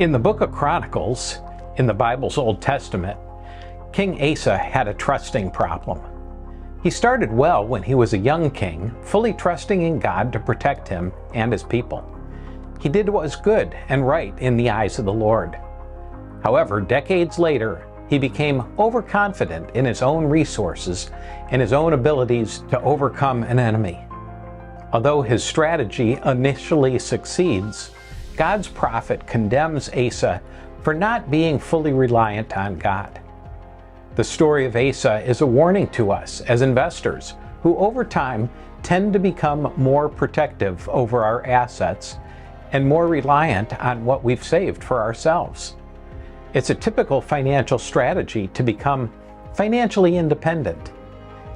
In the book of Chronicles, in the Bible's Old Testament, King Asa had a trusting problem. He started well when he was a young king, fully trusting in God to protect him and his people. He did what was good and right in the eyes of the Lord. However, decades later, he became overconfident in his own resources and his own abilities to overcome an enemy. Although his strategy initially succeeds, God's prophet condemns Asa for not being fully reliant on God. The story of Asa is a warning to us as investors who over time tend to become more protective over our assets and more reliant on what we've saved for ourselves. It's a typical financial strategy to become financially independent.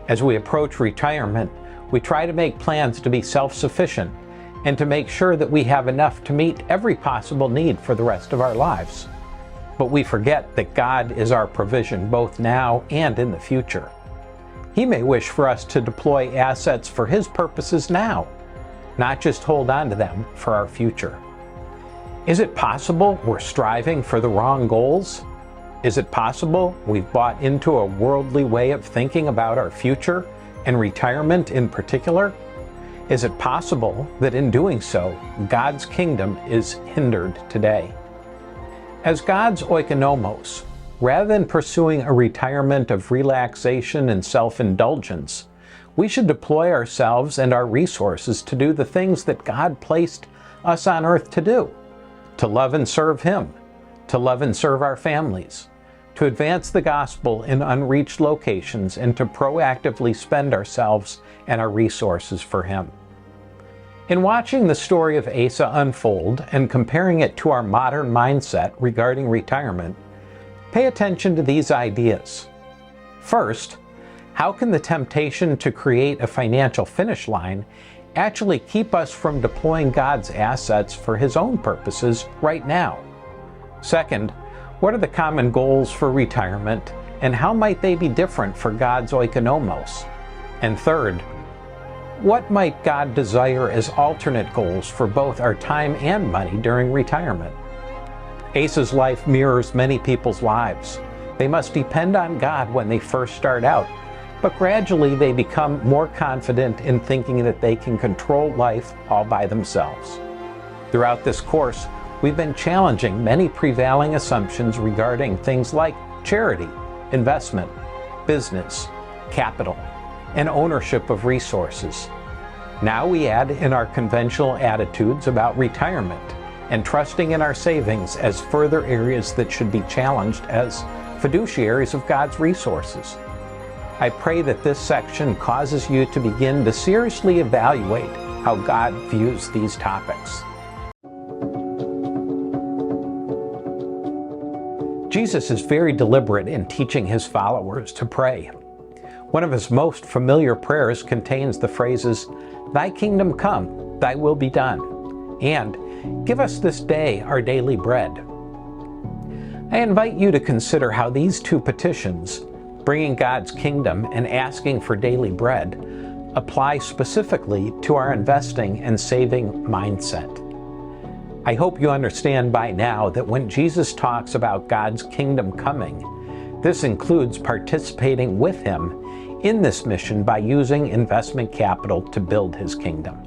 As we approach retirement, we try to make plans to be self-sufficient and to make sure that we have enough to meet every possible need for the rest of our lives. But we forget that God is our provision both now and in the future. He may wish for us to deploy assets for His purposes now, not just hold on to them for our future. Is it possible we're striving for the wrong goals? Is it possible we've bought into a worldly way of thinking about our future and retirement in particular? Is it possible that in doing so, God's kingdom is hindered today? As God's oikonomos, rather than pursuing a retirement of relaxation and self-indulgence, we should deploy ourselves and our resources to do the things that God placed us on earth to do, to love and serve Him, to love and serve our families, to advance the gospel in unreached locations, and to proactively spend ourselves and our resources for Him. In watching the story of Asa unfold and comparing it to our modern mindset regarding retirement, pay attention to these ideas. First, how can the temptation to create a financial finish line actually keep us from deploying God's assets for His own purposes right now? Second, what are the common goals for retirement and how might they be different for God's oikonomos? And third, what might God desire as alternate goals for both our time and money during retirement? Asa's life mirrors many people's lives. They must depend on God when they first start out, but gradually they become more confident in thinking that they can control life all by themselves. Throughout this course, we've been challenging many prevailing assumptions regarding things like charity, investment, business, capital, and ownership of resources. Now we add in our conventional attitudes about retirement and trusting in our savings as further areas that should be challenged as fiduciaries of God's resources. I pray that this section causes you to begin to seriously evaluate how God views these topics. Jesus is very deliberate in teaching His followers to pray. One of His most familiar prayers contains the phrases, "Thy kingdom come, Thy will be done," and "Give us this day our daily bread." I invite you to consider how these two petitions, bringing God's kingdom and asking for daily bread, apply specifically to our investing and saving mindset. I hope you understand by now that when Jesus talks about God's kingdom coming, this includes participating with Him in this mission by using investment capital to build His kingdom.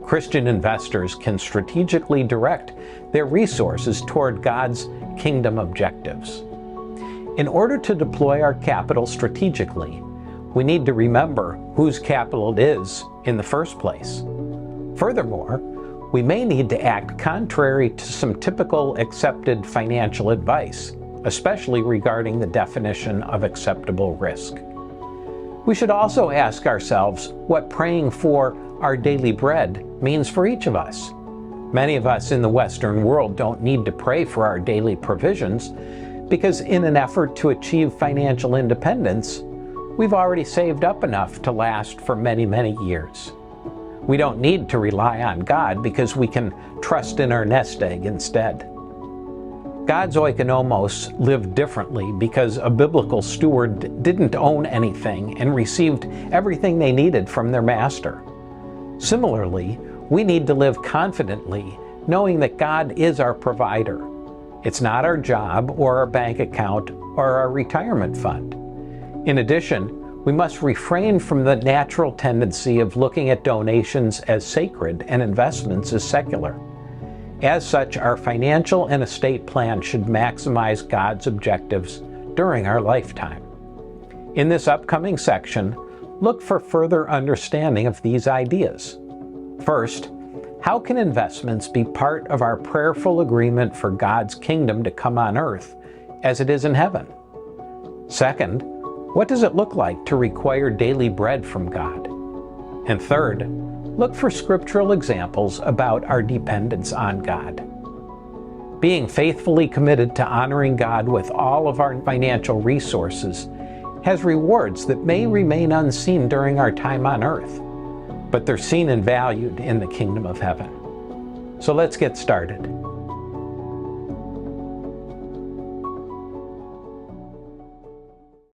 Christian investors can strategically direct their resources toward God's kingdom objectives. In order to deploy our capital strategically, we need to remember whose capital it is in the first place. Furthermore, we may need to act contrary to some typical accepted financial advice, especially regarding the definition of acceptable risk. We should also ask ourselves what praying for our daily bread means for each of us. Many of us in the Western world don't need to pray for our daily provisions because in an effort to achieve financial independence, we've already saved up enough to last for many, many years. We don't need to rely on God because we can trust in our nest egg instead. God's oikonomos lived differently because a biblical steward didn't own anything and received everything they needed from their master. Similarly, we need to live confidently, knowing that God is our provider. It's not our job or our bank account or our retirement fund. In addition, we must refrain from the natural tendency of looking at donations as sacred and investments as secular. As such, our financial and estate plan should maximize God's objectives during our lifetime. In this upcoming section, look for further understanding of these ideas. First, how can investments be part of our prayerful agreement for God's kingdom to come on earth as it is in heaven? Second, what does it look like to require daily bread from God? And third, look for scriptural examples about our dependence on God. Being faithfully committed to honoring God with all of our financial resources has rewards that may remain unseen during our time on earth, but they're seen and valued in the kingdom of heaven. So let's get started.